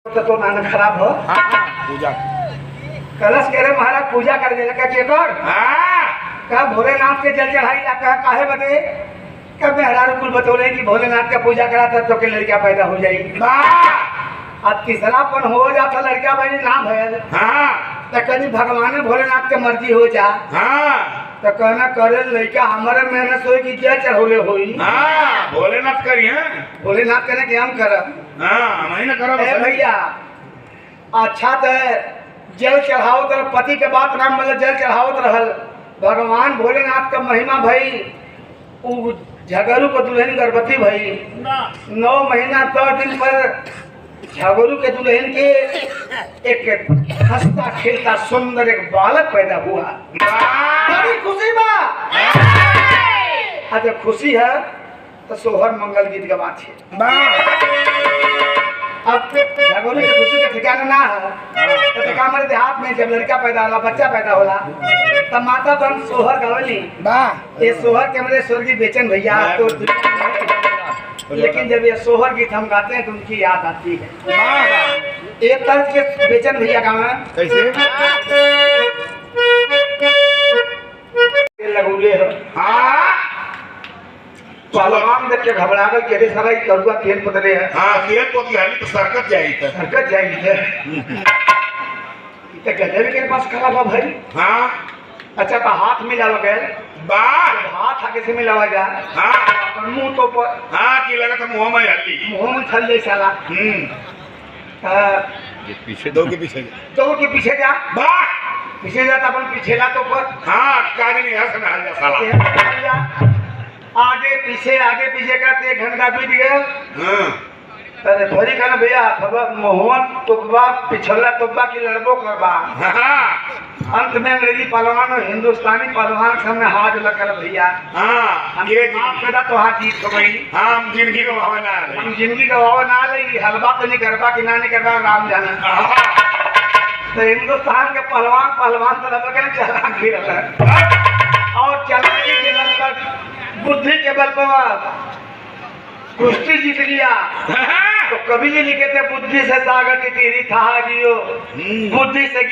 तो नाना खराब हो। पूजा कलश कह रहे महाराज पूजा कर दे लगा चेकर का भोलेनाथ के जल चढ़ाई ला कहा काहे बते कब मेहरारू कुल बतौले कि भोलेनाथ का पूजा करा था तो के लड़का पैदा हो जाई। अब तीसरापन हो जाता लड़का बनी ना भयल तो कभी भगवान भोलेनाथ के मर्जी हो जा तो कहना करे लड़का हमारे मेहनत हो कि जल चढ़ौले होई। भोलेनाथ करिए भोलेनाथ कहने कि हम करब भैया अच्छा तो जल चढ़ाओ तो पति के बात नाम मतलब जल चढ़ाओ रहल भगवान भोलेनाथ का महिमा भई उ झगड़ू को दुल्हन गर्भवती भई 9 महीना 10 दिन पर झगड़ू के दुल्हन के एक हंसता खेलता सुंदर एक बालक पैदा हुआ। बड़ी खुशी बा आज खुशी है तो सोहर मंगल गीत गवा छे। अब झगड़ू के खुशी के ठिकाना ना है तो हमारे देहात में जब लड़का पैदा होला बच्चा पैदा होला तब माता तो हम सोहर गवली ये सोहर के मेरे स्वर्गीय बेचन भैया तो लेकिन जब ये सोहर गीत हम गाते हैं तो उनकी याद आती है। एक तर्ज के बेचन भैया गावे कैसे लगुले हो पहलवान देख के घबरा गए कहते सारा करुआ खेल पतले है। खेल तो की हाली तो सरकत जाई त सरकत जाएगी तो गधे के पास खड़ा बा भाई। अच्छा तो हाथ मिलावा गए हाथ आगे से मिलावा जा मुंह तो की लगा मुंह में हल्ली मुंह में छल जैसा ला पीछे दो के पीछे जा पीछे जाता अपन पीछे ला तो पर काज नहीं हंस ना जा साला आगे पीछे करते 1 घंटा बीत गया। अरे भरी कहना भैया मोहन तुब्बा पिछला तुब्बा की लड़बो करबा अंत में अंग्रेजी पहलवान और हिंदुस्तानी पहलवान सामने हाथ लगा भैया पैदा तो हाथ जीत हो गई। हम जिंदगी गवावा ना लगी हलवा तो नहीं करबा कि ना नहीं करबा राम जाना। तो हिंदुस्तान के पहलवान तो लगा चला फिर और चलाने के बल पर बुद्धि के बल पर कुश्ती जीत लिया। तो कभी जी लिखे थे बुद्धि से सागर की टीरी था जियो बुद्धि से